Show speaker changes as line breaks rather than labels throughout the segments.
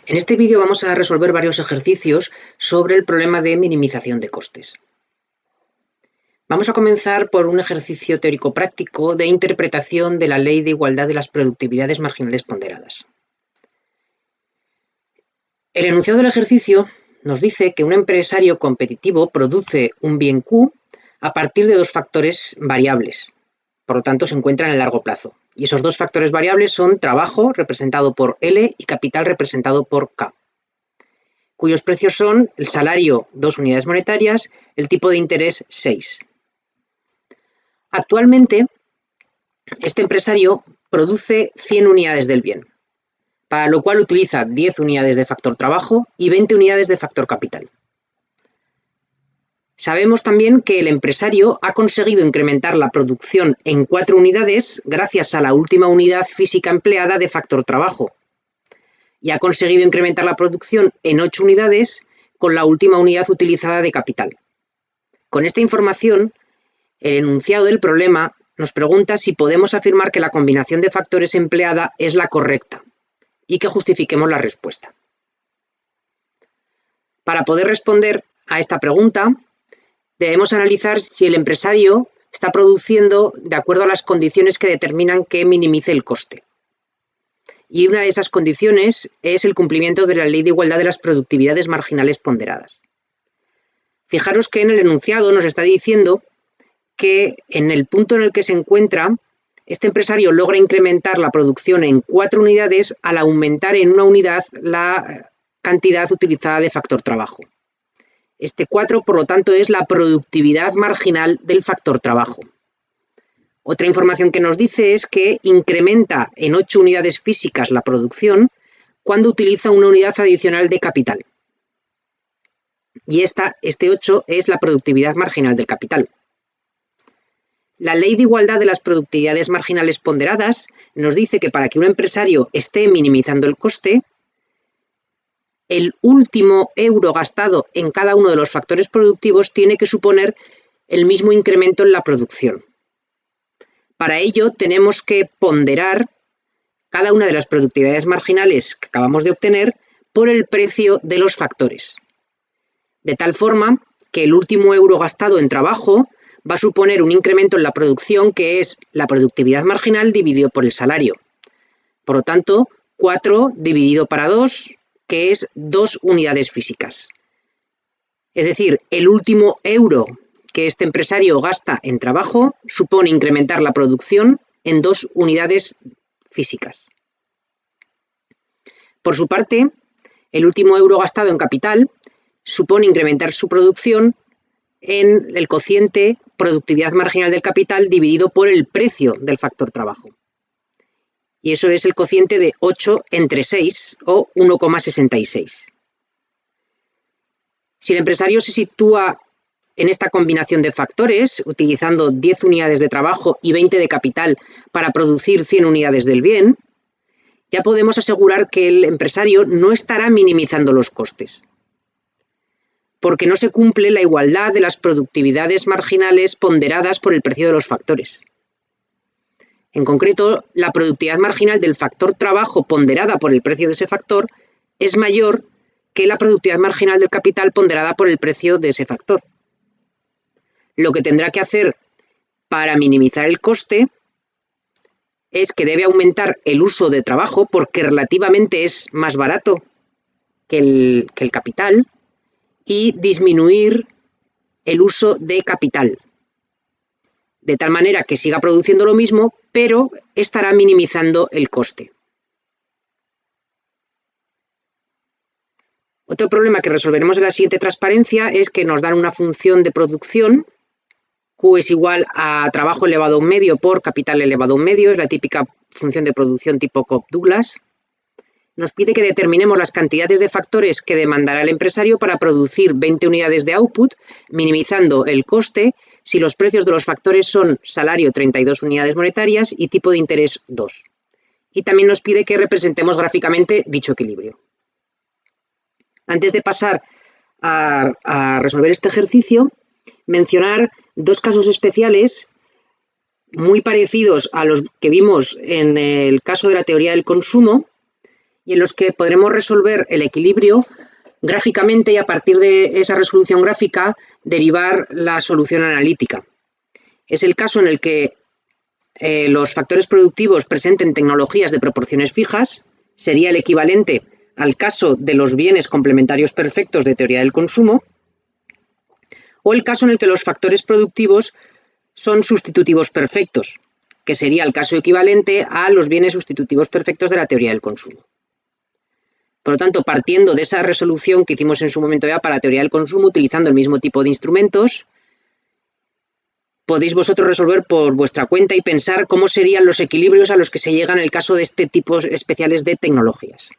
En este vídeo vamos a resolver varios ejercicios sobre el problema de minimización de costes. Vamos a comenzar por un ejercicio teórico-práctico de interpretación de la Ley de Igualdad de las Productividades Marginales Ponderadas. El enunciado del ejercicio nos dice que un empresario competitivo produce un bien Q a partir de dos factores variables, por lo tanto se encuentran en el largo plazo. Y esos dos factores variables son trabajo, representado por L, y capital, representado por K, cuyos precios son el salario 2 unidades monetarias, el tipo de interés 6. Actualmente, este empresario produce 100 unidades del bien, para lo cual utiliza 10 unidades de factor trabajo y 20 unidades de factor capital. Sabemos también que el empresario ha conseguido incrementar la producción en 4 unidades gracias a la última unidad física empleada de factor trabajo, y ha conseguido incrementar la producción en 8 unidades con la última unidad utilizada de capital. Con esta información, el enunciado del problema nos pregunta si podemos afirmar que la combinación de factores empleada es la correcta y que justifiquemos la respuesta. Para poder responder a esta pregunta, debemos analizar si el empresario está produciendo de acuerdo a las condiciones que determinan que minimice el coste. Y una de esas condiciones es el cumplimiento de la Ley de Igualdad de las Productividades Marginales Ponderadas. Fijaros que en el enunciado nos está diciendo que en el punto en el que se encuentra, este empresario logra incrementar la producción en 4 unidades al aumentar en una unidad la cantidad utilizada de factor trabajo. Este 4, por lo tanto, es la productividad marginal del factor trabajo. Otra información que nos dice es que incrementa en 8 unidades físicas la producción cuando utiliza una unidad adicional de capital. Y este 8 es la productividad marginal del capital. La Ley de Igualdad de las Productividades Marginales Ponderadas nos dice que para que un empresario esté minimizando el coste, el último euro gastado en cada uno de los factores productivos tiene que suponer el mismo incremento en la producción. Para ello tenemos que ponderar cada una de las productividades marginales que acabamos de obtener por el precio de los factores, de tal forma que el último euro gastado en trabajo va a suponer un incremento en la producción que es la productividad marginal dividido por el salario. Por lo tanto, 4 dividido para 2, que es 2 unidades físicas. Es decir, el último euro que este empresario gasta en trabajo supone incrementar la producción en 2 unidades físicas. Por su parte, el último euro gastado en capital supone incrementar su producción en el cociente productividad marginal del capital dividido por el precio del factor trabajo. Y eso es el cociente de 8 entre 6 o 1,66. Si el empresario se sitúa en esta combinación de factores, utilizando 10 unidades de trabajo y 20 de capital para producir 100 unidades del bien, ya podemos asegurar que el empresario no estará minimizando los costes, porque no se cumple la igualdad de las productividades marginales ponderadas por el precio de los factores. En concreto, la productividad marginal del factor trabajo ponderada por el precio de ese factor es mayor que la productividad marginal del capital ponderada por el precio de ese factor. Lo que tendrá que hacer para minimizar el coste es que debe aumentar el uso de trabajo porque relativamente es más barato que el capital, y disminuir el uso de capital, de tal manera que siga produciendo lo mismo, pero estará minimizando el coste. Otro problema que resolveremos en la siguiente transparencia es que nos dan una función de producción, Q es igual a trabajo elevado a un medio por capital elevado a un medio, es la típica función de producción tipo Cobb-Douglas. Nos pide que determinemos las cantidades de factores que demandará el empresario para producir 20 unidades de output, minimizando el coste si los precios de los factores son salario 32 unidades monetarias y tipo de interés 2. Y también nos pide que representemos gráficamente dicho equilibrio. Antes de pasar a resolver este ejercicio, mencionar 2 casos especiales muy parecidos a los que vimos en el caso de la teoría del consumo y en los que podremos resolver el equilibrio gráficamente y a partir de esa resolución gráfica derivar la solución analítica. Es el caso en el que los factores productivos presenten tecnologías de proporciones fijas, sería el equivalente al caso de los bienes complementarios perfectos de teoría del consumo, o el caso en el que los factores productivos son sustitutivos perfectos, que sería el caso equivalente a los bienes sustitutivos perfectos de la teoría del consumo. Por lo tanto, partiendo de esa resolución que hicimos en su momento ya para la teoría del consumo, utilizando el mismo tipo de instrumentos, podéis vosotros resolver por vuestra cuenta y pensar cómo serían los equilibrios a los que se llega en el caso de este tipo especiales de tecnologías.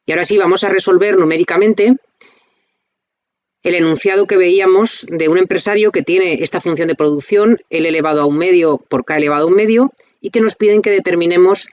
Y ahora sí, vamos a resolver numéricamente el enunciado que veíamos de un empresario que tiene esta función de producción, L elevado a 1/2 por K elevado a 1/2, y que nos piden que determinemos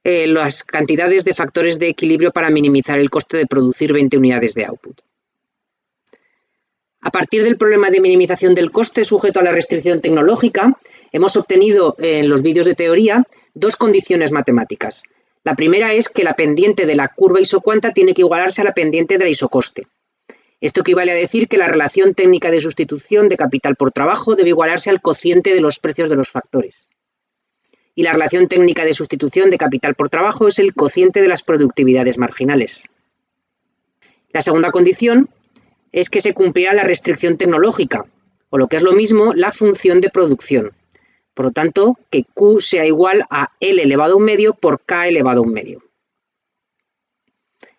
las cantidades de factores de equilibrio para minimizar el coste de producir 20 unidades de output. A partir del problema de minimización del coste sujeto a la restricción tecnológica, hemos obtenido en los vídeos de teoría dos condiciones matemáticas. La primera es que la pendiente de la curva isocuanta tiene que igualarse a la pendiente de la isocoste. Esto equivale a decir que la relación técnica de sustitución de capital por trabajo debe igualarse al cociente de los precios de los factores. Y la relación técnica de sustitución de capital por trabajo es el cociente de las productividades marginales. La segunda condición es que se cumplirá la restricción tecnológica, o lo que es lo mismo, la función de producción. Por lo tanto, que Q sea igual a L elevado a 1/2 por K elevado a 1/2.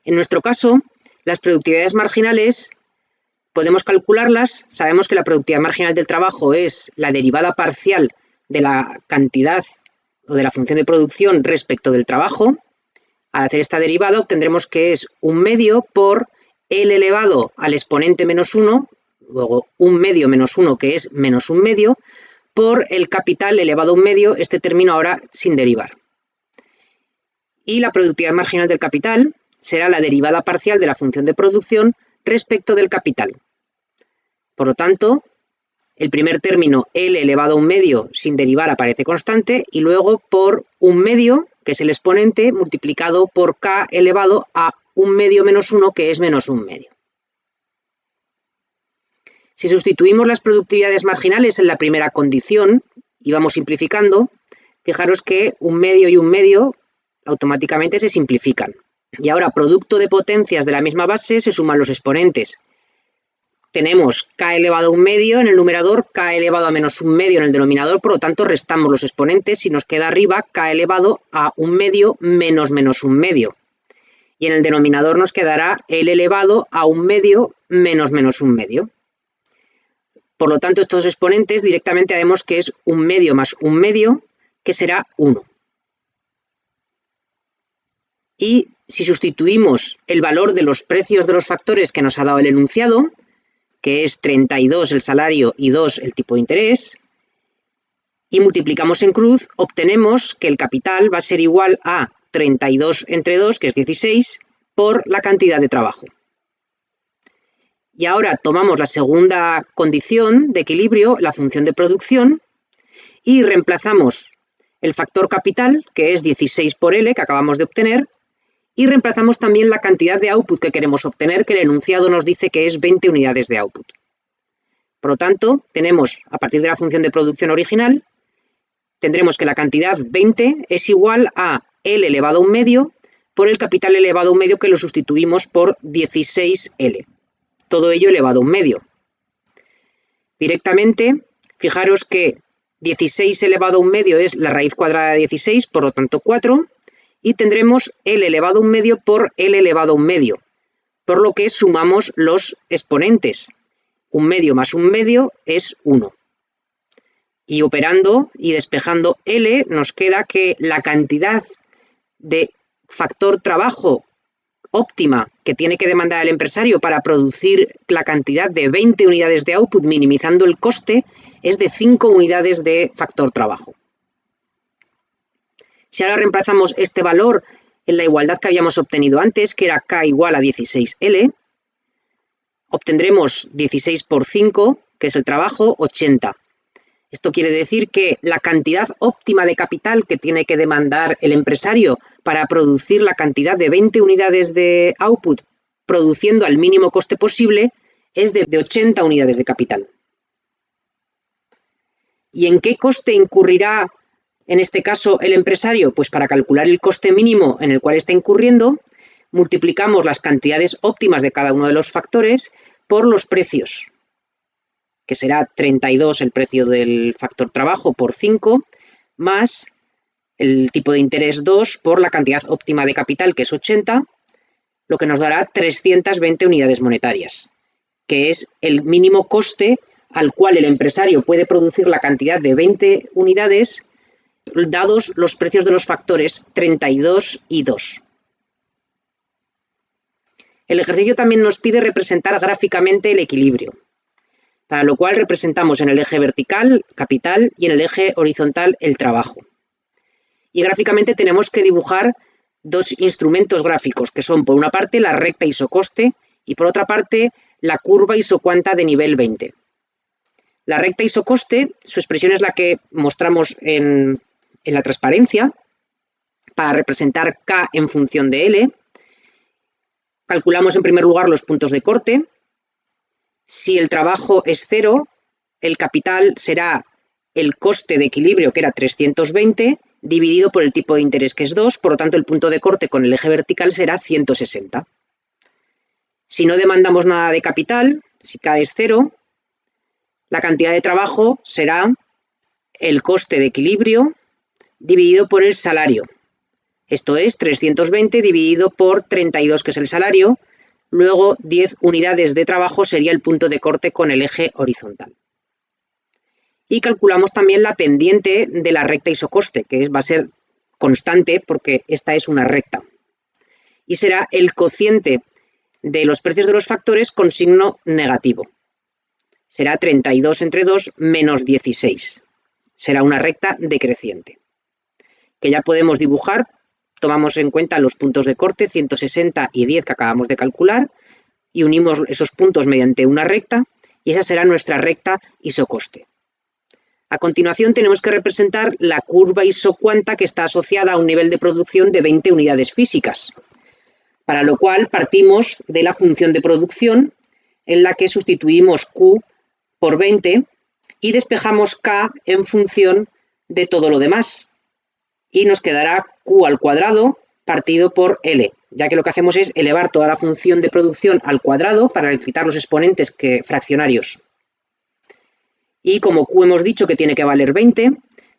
En nuestro caso, las productividades marginales podemos calcularlas. Sabemos que la productividad marginal del trabajo es la derivada parcial de la cantidad o de la función de producción respecto del trabajo. Al hacer esta derivada obtendremos que es 1/2 por L elevado al exponente menos 1, luego 1/2 menos 1, que es menos 1/2, por el capital elevado a 1/2, este término ahora sin derivar. Y la productividad marginal del capital será la derivada parcial de la función de producción respecto del capital. Por lo tanto, el primer término, L elevado a 1/2 sin derivar, aparece constante, y luego por 1/2, que es el exponente, multiplicado por K elevado a 1/2 menos 1, que es menos 1/2. Si sustituimos las productividades marginales en la primera condición y vamos simplificando, fijaros que 1/2 y 1/2 automáticamente se simplifican. Y ahora, producto de potencias de la misma base, se suman los exponentes. Tenemos K elevado a 1/2 en el numerador, K elevado a menos 1/2 en el denominador, por lo tanto restamos los exponentes y nos queda arriba K elevado a 1/2 menos menos 1/2. Y en el denominador nos quedará L elevado a 1/2 menos menos 1/2. Por lo tanto, estos exponentes directamente vemos que es 1/2 más 1/2, que será 1. Y si sustituimos el valor de los precios de los factores que nos ha dado el enunciado, que es 32 el salario y 2 el tipo de interés, y multiplicamos en cruz, obtenemos que el capital va a ser igual a 32 entre 2, que es 16, por la cantidad de trabajo. Y ahora tomamos la segunda condición de equilibrio, la función de producción, y reemplazamos el factor capital, que es 16 por L, que acabamos de obtener, y reemplazamos también la cantidad de output que queremos obtener, que el enunciado nos dice que es 20 unidades de output. Por lo tanto, tenemos, a partir de la función de producción original, tendremos que la cantidad 20 es igual a L elevado a 1/2 por el capital elevado a 1/2, que lo sustituimos por 16L. Todo ello elevado a 1/2. Directamente, fijaros que 16 elevado a 1/2 es la raíz cuadrada de 16, por lo tanto 4, y tendremos L elevado a 1/2 por L elevado a 1/2, por lo que sumamos los exponentes. 1/2 más 1/2 es 1. Y operando y despejando L, nos queda que la cantidad de factor trabajo óptima que tiene que demandar el empresario para producir la cantidad de 20 unidades de output minimizando el coste es de 5 unidades de factor trabajo. Si ahora reemplazamos este valor en la igualdad que habíamos obtenido antes, que era K igual a 16L, obtendremos 16 por 5, que es el trabajo, 80. Esto quiere decir que la cantidad óptima de capital que tiene que demandar el empresario para producir la cantidad de 20 unidades de output, produciendo al mínimo coste posible, es de 80 unidades de capital. ¿Y en qué coste incurrirá en este caso el empresario? Pues para calcular el coste mínimo en el cual está incurriendo, multiplicamos las cantidades óptimas de cada uno de los factores por los precios, que será 32 el precio del factor trabajo por 5, más el tipo de interés 2 por la cantidad óptima de capital, que es 80, lo que nos dará 320 unidades monetarias, que es el mínimo coste al cual el empresario puede producir la cantidad de 20 unidades, dados los precios de los factores 32 y 2. El ejercicio también nos pide representar gráficamente el equilibrio, para lo cual representamos en el eje vertical capital y en el eje horizontal el trabajo. Y gráficamente tenemos que dibujar dos instrumentos gráficos, que son por una parte la recta isocoste y por otra parte la curva isocuanta de nivel 20. La recta isocoste, su expresión es la que mostramos en la transparencia, para representar K en función de L. Calculamos en primer lugar los puntos de corte. Si el trabajo es 0, el capital será el coste de equilibrio, que era 320, dividido por el tipo de interés, que es 2, por lo tanto el punto de corte con el eje vertical será 160. Si no demandamos nada de capital, si K es 0, la cantidad de trabajo será el coste de equilibrio dividido por el salario. Esto es 320 dividido por 32, que es el salario. Luego 10 unidades de trabajo sería el punto de corte con el eje horizontal. Y calculamos también la pendiente de la recta isocoste, que va a ser constante porque esta es una recta. Y será el cociente de los precios de los factores con signo negativo. Será 32 entre 2 menos 16. Será una recta decreciente, que ya podemos dibujar. Tomamos en cuenta los puntos de corte, 160 y 10 que acabamos de calcular, y unimos esos puntos mediante una recta, y esa será nuestra recta isocoste. A continuación tenemos que representar la curva isocuanta, que está asociada a un nivel de producción de 20 unidades físicas, para lo cual partimos de la función de producción, en la que sustituimos Q por 20 y despejamos K en función de todo lo demás. Y nos quedará Q al cuadrado partido por L, ya que lo que hacemos es elevar toda la función de producción al cuadrado para quitar los exponentes fraccionarios. Y como Q hemos dicho que tiene que valer 20,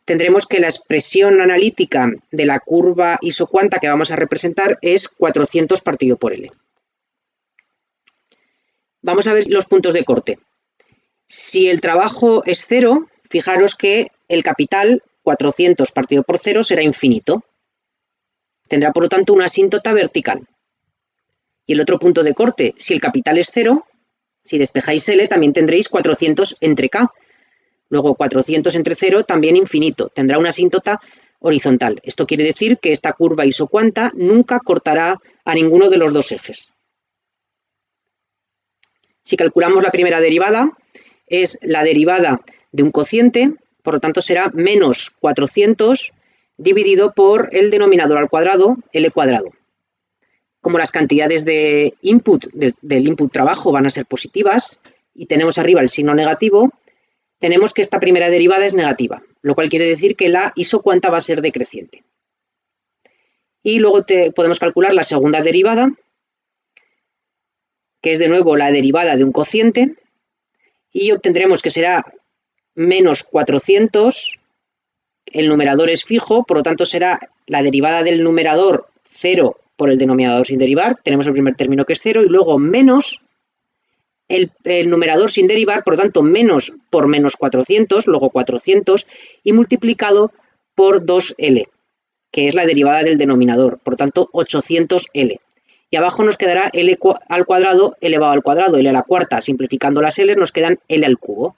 tendremos que la expresión analítica de la curva isocuanta que vamos a representar es 400 partido por L. Vamos a ver los puntos de corte. Si el trabajo es 0, fijaros que el capital 400 partido por 0 será infinito. Tendrá, por lo tanto, una asíntota vertical. Y el otro punto de corte, si el capital es 0, si despejáis L, también tendréis 400 entre K. Luego 400 entre 0, también infinito. Tendrá una asíntota horizontal. Esto quiere decir que esta curva isocuanta nunca cortará a ninguno de los dos ejes. Si calculamos la primera derivada, es la derivada de un cociente, por lo tanto será menos 400 dividido por el denominador al cuadrado, L cuadrado. Como las cantidades de input, del input trabajo van a ser positivas y tenemos arriba el signo negativo, tenemos que esta primera derivada es negativa, lo cual quiere decir que la isocuanta va a ser decreciente. Y luego podemos calcular la segunda derivada, que es de nuevo la derivada de un cociente, y obtendremos que será menos 400, el numerador es fijo, por lo tanto será la derivada del numerador 0 por el denominador sin derivar, tenemos el primer término que es 0, y luego menos el numerador sin derivar, por lo tanto menos por menos 400, luego 400, y multiplicado por 2L, que es la derivada del denominador, por lo tanto 800L. Y abajo nos quedará L al cuadrado elevado al cuadrado, L a la cuarta, simplificando las L nos quedan L al cubo.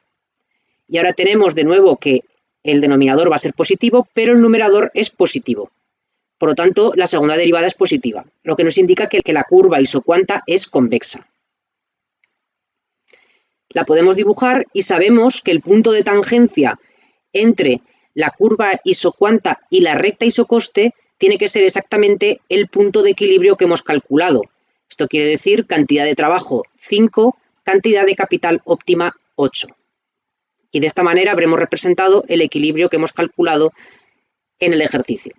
Y ahora tenemos de nuevo que el denominador va a ser positivo, pero el numerador es positivo. Por lo tanto, la segunda derivada es positiva, lo que nos indica que la curva isocuanta es convexa. La podemos dibujar y sabemos que el punto de tangencia entre la curva isocuanta y la recta isocoste tiene que ser exactamente el punto de equilibrio que hemos calculado. Esto quiere decir cantidad de trabajo 5, cantidad de capital óptima 8. Y de esta manera habremos representado el equilibrio que hemos calculado en el ejercicio.